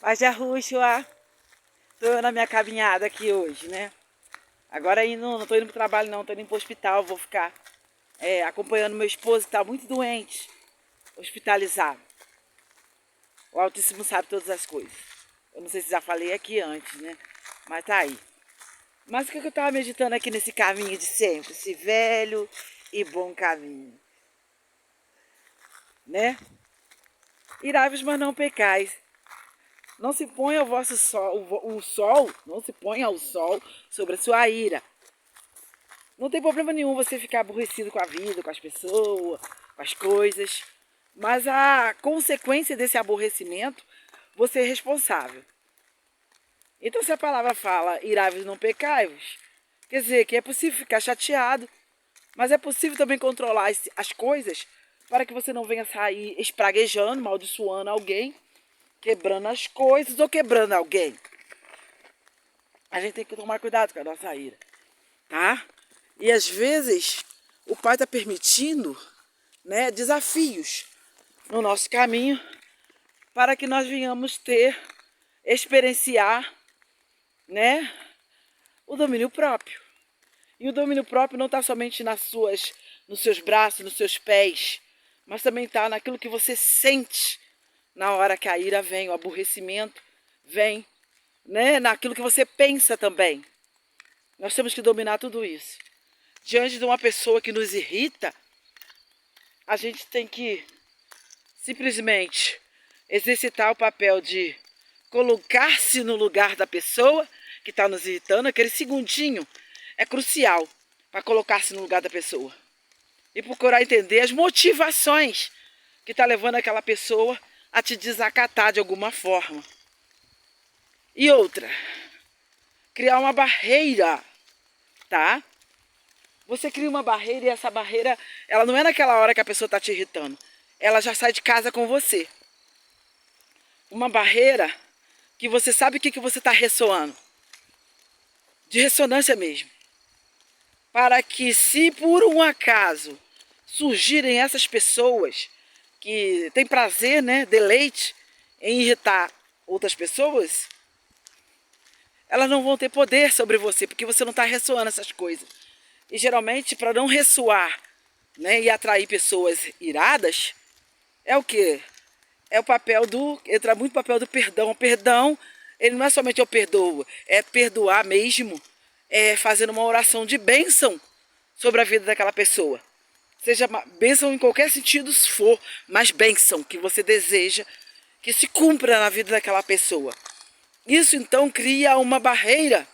Paz de Arrúxua, tô na minha caminhada aqui hoje, né? Agora não tô indo pro trabalho não, tô indo pro hospital, vou ficar acompanhando meu esposo que tá muito doente, hospitalizado. O Altíssimo sabe todas as coisas. Eu não sei se já falei aqui antes, né? Mas tá aí. Mas o que eu tava meditando aqui nesse caminho de sempre? Esse velho e bom caminho, né? Irai-vos, mas não pecais. Não se ponha o vosso sol, o sol, não se ponha o sol sobre a sua ira. Não tem problema nenhum você ficar aborrecido com a vida, com as pessoas, com as coisas. Mas a consequência desse aborrecimento, você é responsável. Então se a palavra fala, irai-vos, não pecai-vos, quer dizer que é possível ficar chateado, mas é possível também controlar as coisas para que você não venha sair espraguejando, amaldiçoando alguém, quebrando as coisas ou quebrando alguém. A gente tem que tomar cuidado com a nossa ira, tá? E às vezes o Pai está permitindo, né, desafios no nosso caminho para que nós venhamos experienciar, né, o domínio próprio. E o domínio próprio não está somente nos seus braços, nos seus pés, mas também está naquilo que você sente na hora que a ira vem, o aborrecimento vem, né? Naquilo que você pensa também. Nós temos que dominar tudo isso. Diante de uma pessoa que nos irrita, a gente tem que simplesmente exercitar o papel de colocar-se no lugar da pessoa que está nos irritando. Aquele segundinho é crucial para colocar-se no lugar da pessoa e procurar entender as motivações que está levando aquela pessoa a te desacatar de alguma forma. E outra, criar uma barreira, tá? Você cria uma barreira e essa barreira, ela não é naquela hora que a pessoa está te irritando. Ela já sai de casa com você. Uma barreira que você sabe o que você está ressoando. De ressonância mesmo. Para que se por um acaso surgirem essas pessoas que têm prazer, né, deleite em irritar outras pessoas, elas não vão ter poder sobre você, porque você não está ressoando essas coisas. E geralmente, para não ressoar, né, e atrair pessoas iradas, é o quê? É o papel entra muito o papel do perdão. O perdão, ele não é somente eu perdoo, é perdoar mesmo, fazendo uma oração de bênção sobre a vida daquela pessoa. Seja bênção em qualquer sentido for, mas bênção que você deseja que se cumpra na vida daquela pessoa. Isso então cria uma barreira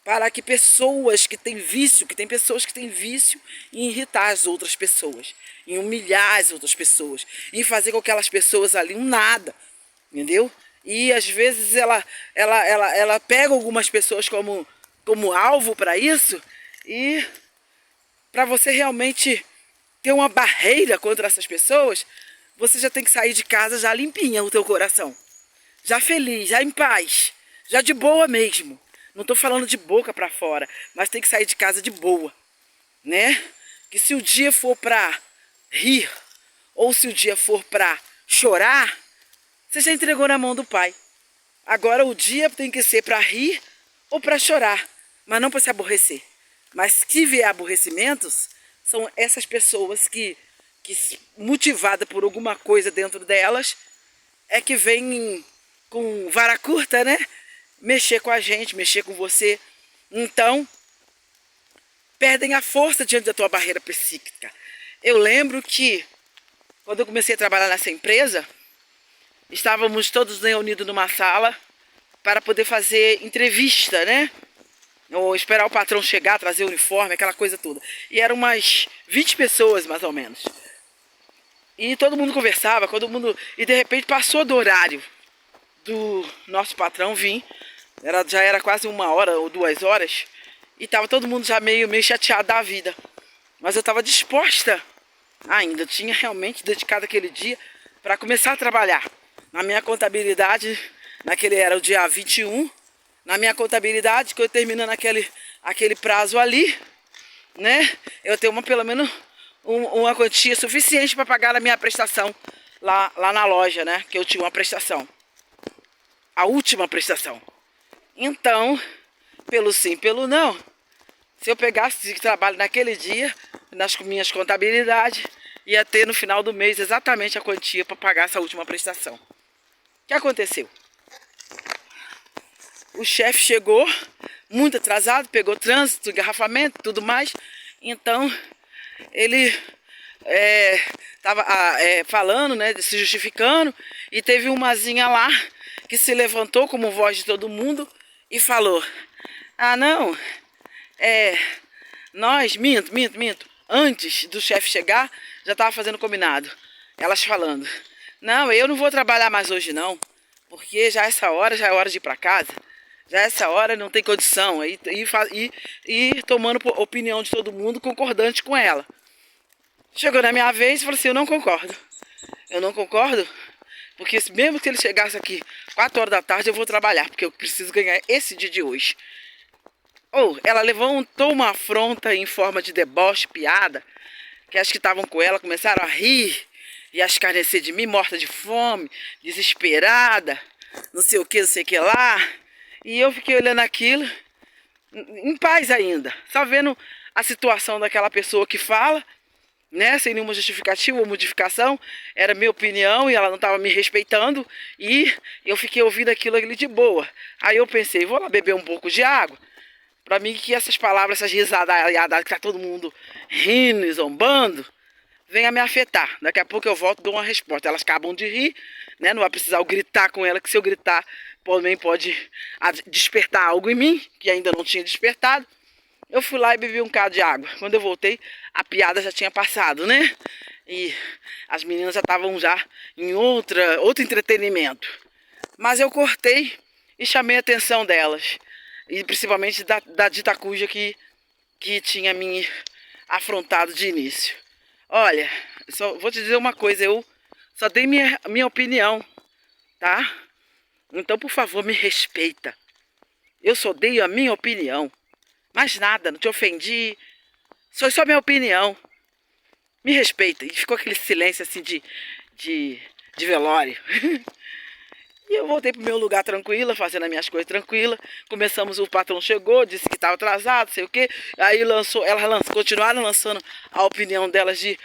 para que pessoas que têm vício, que tem pessoas que têm vício em irritar as outras pessoas, em humilhar as outras pessoas, em fazer com aquelas pessoas ali um nada, entendeu? E às vezes ela pega algumas pessoas como alvo para isso, e para você realmente ter uma barreira contra essas pessoas, você já tem que sair de casa já limpinha o teu coração, já feliz, já em paz, já de boa mesmo. Não estou falando de boca para fora, mas tem que sair de casa de boa, né? Que se o dia for para rir, ou se o dia for para chorar, você já entregou na mão do Pai. Agora o dia tem que ser para rir ou para chorar, mas não para se aborrecer. Mas se vier aborrecimentos, são essas pessoas que motivada por alguma coisa dentro delas, é que vem com vara curta, né? Mexer com a gente, mexer com você. Então, perdem a força diante da tua barreira psíquica. Eu lembro que, quando eu comecei a trabalhar nessa empresa, estávamos todos reunidos numa sala para poder fazer entrevista, né? Ou esperar o patrão chegar, trazer o uniforme, aquela coisa toda. E eram umas 20 pessoas, mais ou menos. E todo mundo conversava, e de repente passou do horário do nosso patrão vir. Já era quase 1 hora ou 2 horas. E estava todo mundo já meio chateado da vida. Mas eu estava disposta ainda. Tinha realmente dedicado aquele dia para começar a trabalhar. Na minha contabilidade, era o dia 21. Na minha contabilidade, que eu terminando aquele prazo ali, né? Eu tenho pelo menos uma quantia suficiente para pagar a minha prestação lá na loja, né? Que eu tinha uma prestação. a última prestação. Então, pelo sim, pelo não, se eu pegasse de trabalho naquele dia, nas minhas contabilidades, ia ter no final do mês exatamente a quantia para pagar essa última prestação. O que aconteceu? O chefe chegou muito atrasado, pegou trânsito, engarrafamento, tudo mais. Então, ele estava falando, né, se justificando, e teve umazinha lá que se levantou como voz de todo mundo e falou: ah, não, nós, minto, antes do chefe chegar, já estava fazendo combinado. Elas falando: não, eu não vou trabalhar mais hoje não, porque já essa hora já é hora de ir para casa. Já essa hora não tem condição. E tomando opinião de todo mundo, concordante com ela. Chegou na minha vez e falou assim: eu não concordo. Eu não concordo, porque mesmo que ele chegasse aqui 4 horas da tarde, eu vou trabalhar, porque eu preciso ganhar esse dia de hoje. Ela levantou uma afronta em forma de deboche, piada, que as que estavam com ela começaram a rir e a escarnecer de mim, morta de fome, desesperada, não sei o que lá. E eu fiquei olhando aquilo, em paz ainda, só vendo a situação daquela pessoa que fala, né, sem nenhuma justificativa ou modificação. Era minha opinião e ela não estava me respeitando, e eu fiquei ouvindo aquilo ali de boa. Aí eu pensei: vou lá beber um pouco de água, para mim que essas palavras, essas risadas que tá todo mundo rindo e zombando, venha me afetar. Daqui a pouco eu volto e dou uma resposta. Elas acabam de rir, né? Não vai precisar eu gritar com ela, que se eu gritar também pode despertar algo em mim, que ainda não tinha despertado. Eu fui lá e bebi um bocado de água. Quando eu voltei, a piada já tinha passado, né? E as meninas já estavam já em outro entretenimento. Mas eu cortei e chamei a atenção delas. E principalmente da dita cuja que tinha me afrontado de início. Olha, só vou te dizer uma coisa, eu só dei minha opinião, tá? Então, por favor, me respeita. Eu só dei a minha opinião. Mais nada, não te ofendi. Foi só minha opinião. Me respeita. E ficou aquele silêncio assim de velório. E eu voltei pro meu lugar tranquila, fazendo as minhas coisas tranquilas. Começamos, o patrão chegou, disse que estava atrasado, sei o quê. Aí continuaram lançando a opinião delas de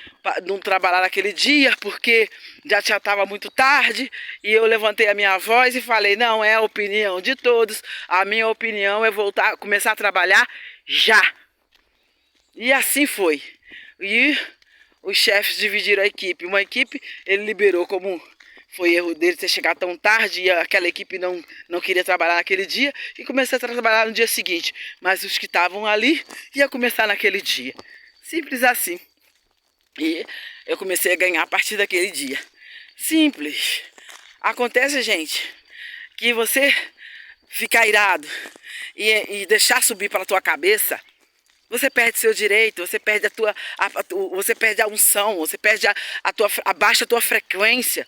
não trabalhar naquele dia, porque já estava muito tarde. E eu levantei a minha voz e falei: não é a opinião de todos. A minha opinião é começar a trabalhar já. E assim foi. E os chefes dividiram a equipe. Uma equipe ele liberou como... Foi erro dele ter chegado tão tarde e aquela equipe não queria trabalhar naquele dia, e comecei a trabalhar no dia seguinte. Mas os que estavam ali iam começar naquele dia. Simples assim. E eu comecei a ganhar a partir daquele dia. Simples. Acontece, gente, que você ficar irado e deixar subir para a tua cabeça, você perde seu direito, você perde você perde a unção, você perde abaixa a tua frequência.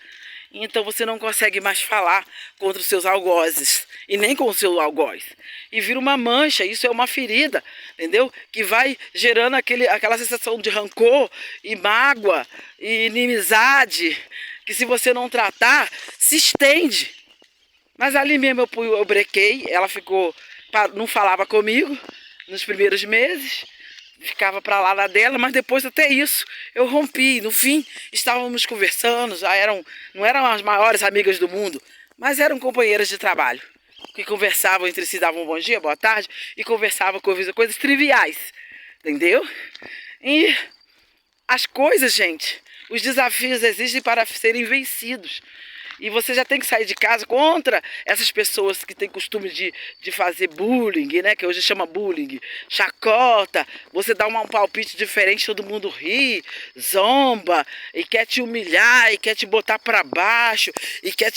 Então você não consegue mais falar contra os seus algozes, e nem com o seu algoz. E vira uma mancha, isso é uma ferida, entendeu? Que vai gerando aquela sensação de rancor, e mágoa, e inimizade, que se você não tratar, se estende. Mas ali mesmo eu brequei, ela não falava comigo nos primeiros meses. Ficava para lá na dela, mas depois até isso eu rompi. No fim, estávamos conversando, não eram as maiores amigas do mundo, mas eram companheiras de trabalho, que conversavam entre si, davam um bom dia, boa tarde, e conversavam coisas triviais, entendeu? E as coisas, gente, os desafios existem para serem vencidos. E você já tem que sair de casa contra essas pessoas que têm costume de fazer bullying, né? Que hoje chama bullying, chacota. Você dá um palpite diferente, todo mundo ri, zomba, e quer te humilhar, e quer te botar para baixo, e quer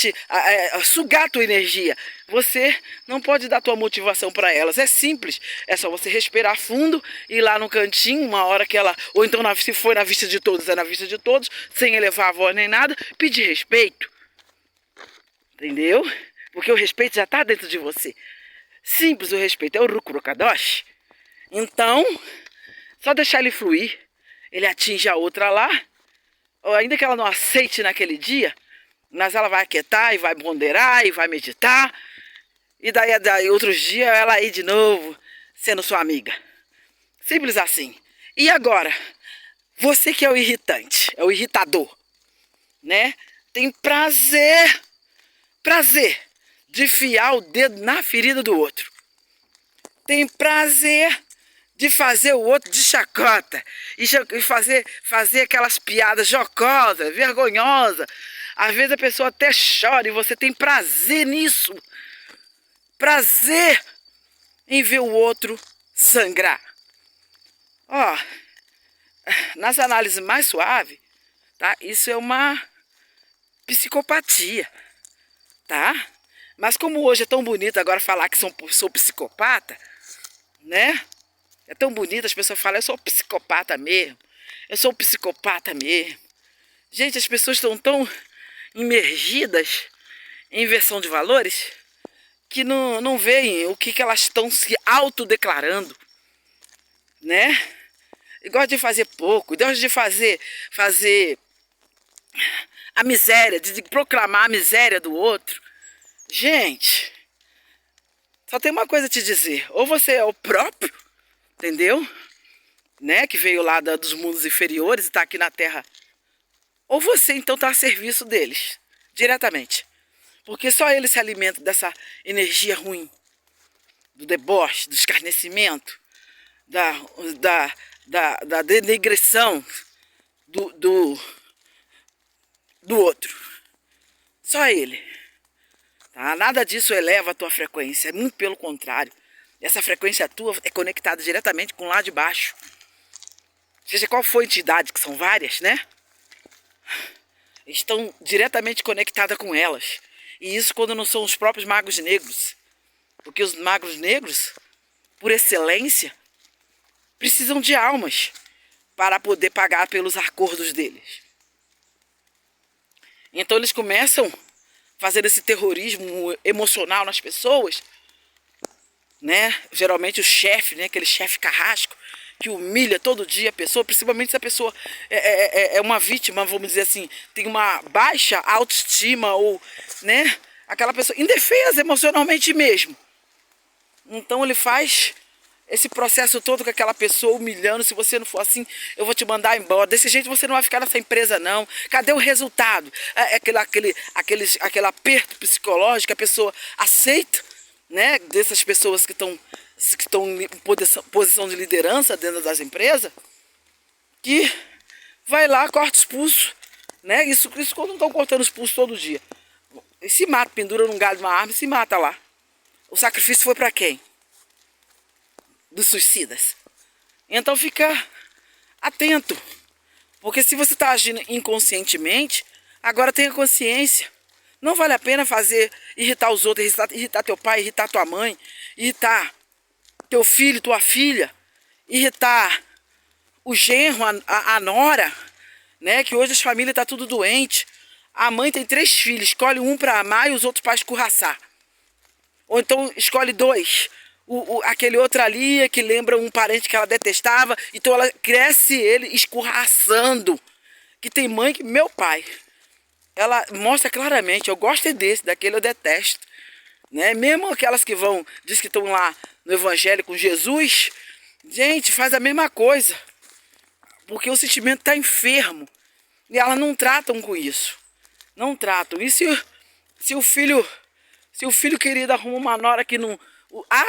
sugar a tua energia. Você não pode dar tua motivação para elas. É simples, é só você respirar fundo, ir lá no cantinho, uma hora que ela... Ou então, se for na vista de todos, é na vista de todos, sem elevar a voz nem nada, pedir respeito. Entendeu? Porque o respeito já está dentro de você. Simples, o respeito é o Rukurokadoshi. Então, só deixar ele fluir. Ele atinge a outra lá. Ou ainda que ela não aceite naquele dia, Mas ela vai aquietar e vai ponderar e vai meditar. E daí outros dias ela aí de novo, sendo sua amiga. Simples assim. E agora, você que é o irritante, é o irritador, né? Tem prazer de enfiar o dedo na ferida do outro. Tem prazer de fazer o outro de chacota e fazer aquelas piadas jocosas, vergonhosas. Às vezes a pessoa até chora e você tem prazer nisso. Prazer em ver o outro sangrar. Ó, nas análises mais suaves, tá? Isso é uma psicopatia, tá? Mas como hoje é tão bonito agora falar que sou psicopata, né? É tão bonito, as pessoas falam, eu sou psicopata mesmo. Eu sou psicopata mesmo. Gente, as pessoas estão tão imergidas em inversão de valores que não veem o que elas estão se autodeclarando, né? E gosta de fazer pouco, gosta de fazer a miséria, de proclamar a miséria do outro. Gente, só tem uma coisa a te dizer. Ou você é o próprio, entendeu? Né? Que veio lá dos mundos inferiores e está aqui na Terra. Ou você então está a serviço deles, diretamente. Porque só eles se alimentam dessa energia ruim, do deboche, do escarnecimento, da denegrição do outro. Só ele. Tá? Nada disso eleva a tua frequência, é muito pelo contrário. Essa frequência tua é conectada diretamente com lá de baixo. Seja qual for a entidade, que são várias, né? Estão diretamente conectadas com elas. E isso quando não são os próprios magos negros. Porque os magos negros, por excelência, precisam de almas para poder pagar pelos acordos deles. Então eles começam fazendo esse terrorismo emocional nas pessoas, né? Geralmente o chefe, né? Aquele chefe carrasco que humilha todo dia a pessoa, principalmente se a pessoa é uma vítima, vamos dizer assim, tem uma baixa autoestima ou, né? Aquela pessoa indefesa emocionalmente mesmo. Então ele faz esse processo todo com aquela pessoa humilhando. Se você não for assim, eu vou te mandar embora. Desse jeito você não vai ficar nessa empresa não. Cadê o resultado? Aquele aperto psicológico, a pessoa aceita, né? Dessas pessoas que estão em posição de liderança dentro das empresas, que vai lá, corta os pulsos, né? Isso quando não estão cortando os pulsos todo dia. E se mata, pendura num galho de uma árvore e se mata lá. O sacrifício foi para quem? Dos suicidas. Então fica atento. Porque se você está agindo inconscientemente, agora tenha consciência. Não vale a pena irritar os outros, irritar teu pai, irritar tua mãe, irritar teu filho, tua filha, irritar o genro, a nora, né? Que hoje as famílias estão tudo doente. A mãe tem 3 filhos, escolhe um para amar e os outros para escorraçar. Ou então escolhe 2. Aquele outro ali que lembra um parente que ela detestava, então ela cresce ele escorraçando. Que tem mãe que, meu pai, ela mostra claramente, eu gosto desse, daquele eu detesto. Né? Mesmo aquelas que diz que estão lá no evangelho com Jesus, gente, faz a mesma coisa. Porque o sentimento está enfermo. E elas não tratam com isso. Não tratam. E se o filho querido arruma uma nora que não...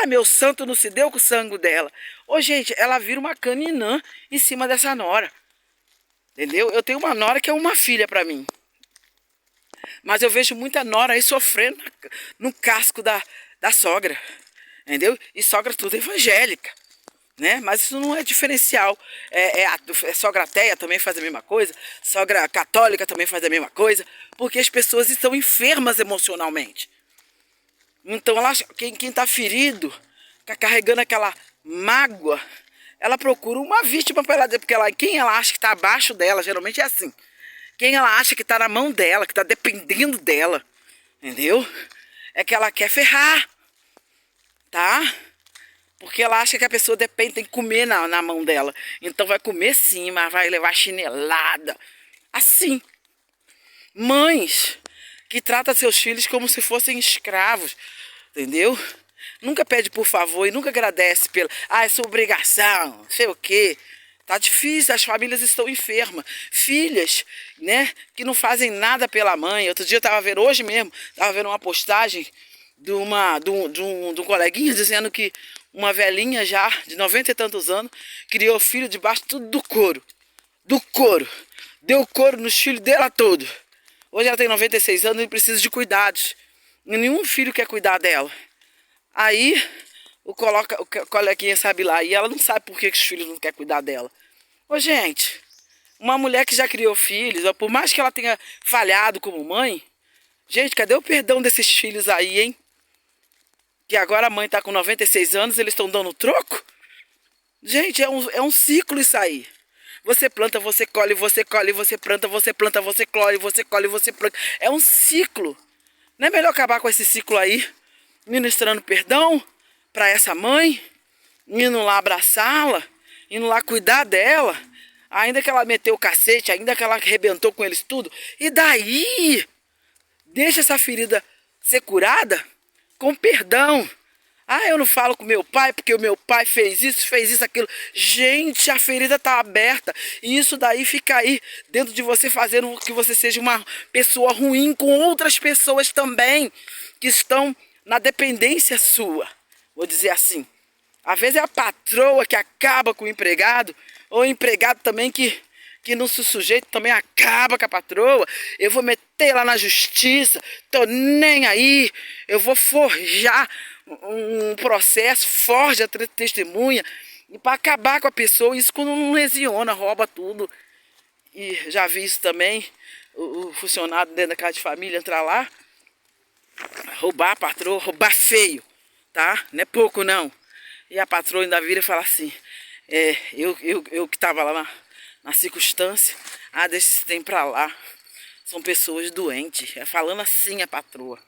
meu santo não se deu com o sangue dela. Ô, gente, ela vira uma caninã em cima dessa nora. Entendeu? Eu tenho uma nora que é uma filha para mim. Mas eu vejo muita nora aí sofrendo no casco da sogra. Entendeu? E sogra tudo evangélica. Né? Mas isso não é diferencial. Sogra ateia também faz a mesma coisa. Sogra católica também faz a mesma coisa. Porque as pessoas estão enfermas emocionalmente. Então quem está ferido, está carregando aquela mágoa, ela procura uma vítima para ela dizer, porque quem ela acha que está abaixo dela, geralmente é assim. Quem ela acha que está na mão dela, que está dependendo dela, entendeu? É que ela quer ferrar, tá? Porque ela acha que a pessoa depende, tem que comer na mão dela. Então vai comer sim, mas vai levar chinelada. Assim. Mães que trata seus filhos como se fossem escravos, entendeu? Nunca pede por favor e nunca agradece pela... Ah, é sua obrigação, não sei o quê. Tá difícil, as famílias estão enfermas. Filhas, né, que não fazem nada pela mãe. Outro dia eu estava vendo, hoje mesmo, estava vendo uma postagem de um coleguinha dizendo que uma velhinha já, de 90 e tantos anos, criou filho debaixo tudo do couro. Do couro. Deu couro nos filhos dela todo. Hoje ela tem 96 anos e precisa de cuidados. Nenhum filho quer cuidar dela. Aí o coleguinha sabe lá, e ela não sabe por que os filhos não querem cuidar dela. Ô gente, uma mulher que já criou filhos, por mais que ela tenha falhado como mãe, gente, cadê o perdão desses filhos aí, hein? Que agora a mãe tá com 96 anos, eles estão dando troco? Gente, é um ciclo isso aí. Você planta, você colhe, você colhe, você planta, você planta, você colhe, você colhe, você planta. É um ciclo. Não é melhor acabar com esse ciclo aí, ministrando perdão para essa mãe, indo lá abraçá-la, indo lá cuidar dela, ainda que ela meteu o cacete, ainda que ela arrebentou com eles tudo. E daí, deixa essa ferida ser curada com perdão. Ah, eu não falo com meu pai porque o meu pai fez isso, aquilo. Gente, a ferida tá aberta. E isso daí fica aí dentro de você, fazendo que você seja uma pessoa ruim com outras pessoas também que estão na dependência sua. Vou dizer assim. Às vezes é a patroa que acaba com o empregado, ou o empregado também que não se sujeita, também acaba com a patroa. Eu vou meter lá na justiça, tô nem aí, eu vou forjar um processo, forja a testemunha, e para acabar com a pessoa. Isso quando não lesiona, rouba tudo. E já vi isso também, o funcionário dentro da casa de família entrar lá, roubar a patroa, roubar feio, tá? Não é pouco não. E a patroa ainda vira e fala assim, eu que estava lá na circunstância, deixa esse tempo pra lá, são pessoas doentes. É falando assim a patroa,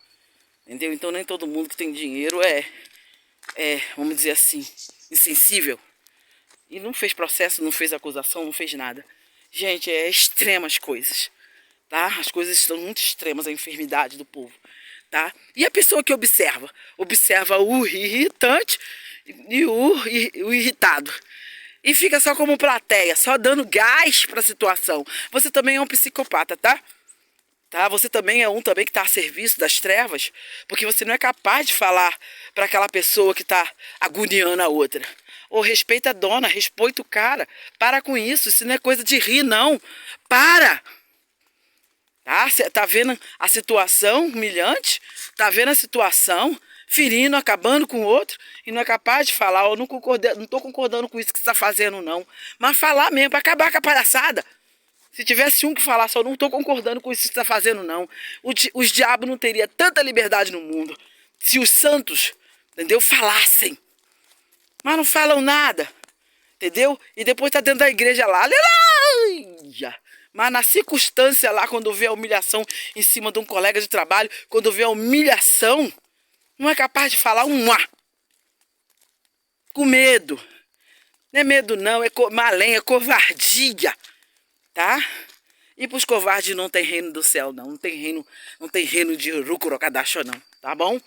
entendeu? Então nem todo mundo que tem dinheiro vamos dizer assim, insensível. E não fez processo, não fez acusação, não fez nada. Gente, é extremas coisas, tá? As coisas estão muito extremas, a enfermidade do povo, tá? E a pessoa que observa o irritante e o irritado, e fica só como plateia, só dando gás para a situação. Você também é um psicopata, tá? Você também é um também que está a serviço das trevas, porque você não é capaz de falar para aquela pessoa que está agoniando a outra. Ou respeita a dona, respeita o cara. Para com isso não é coisa de rir, não. Para! Tá vendo a situação humilhante? Tá vendo a situação ferindo, acabando com o outro, e não é capaz de falar, eu não tô concordando com isso que você está fazendo, não. Mas falar mesmo, para acabar com a palhaçada. Se tivesse um que falasse, eu não estou concordando com isso que você está fazendo, não. Os diabos não teriam tanta liberdade no mundo se os santos, entendeu, falassem. Mas não falam nada, entendeu? E depois tá dentro da igreja lá, aleluia. Mas na circunstância lá, quando vê a humilhação em cima de um colega de trabalho, quando vê a humilhação, não é capaz de falar um A. Com medo. Não é medo não, é malém, é covardia. Tá? E pros covardes não tem reino do céu, não. Não tem reino de Urucurocadacho, não. Tá bom?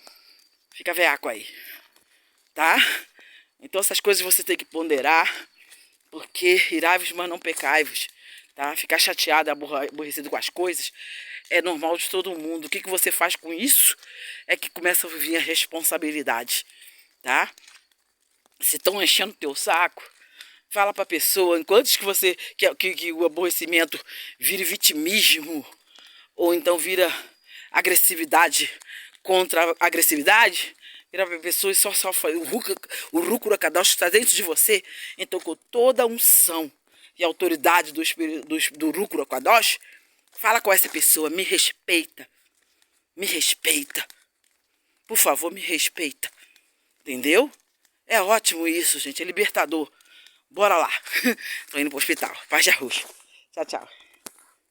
Fica veaco aí. Tá? Então essas coisas você tem que ponderar. Porque irai-vos, mas não pecai-vos. Tá? Ficar chateado, aborrecido com as coisas é normal de todo mundo. O que você faz com isso é que começa a vir a responsabilidade. Tá? Se estão enchendo o teu saco, fala para a pessoa, enquanto que o aborrecimento vire vitimismo, ou então vira agressividade contra agressividade, vira para a pessoa e só fala, o Rúcula Cadastro está dentro de você. Então, com toda a unção e autoridade do Rúcula Cadastro, fala com essa pessoa, me respeita, por favor, me respeita, entendeu? É ótimo isso, gente, é libertador. Bora lá. Tô indo pro hospital. Paz de arroz. Tchau, tchau.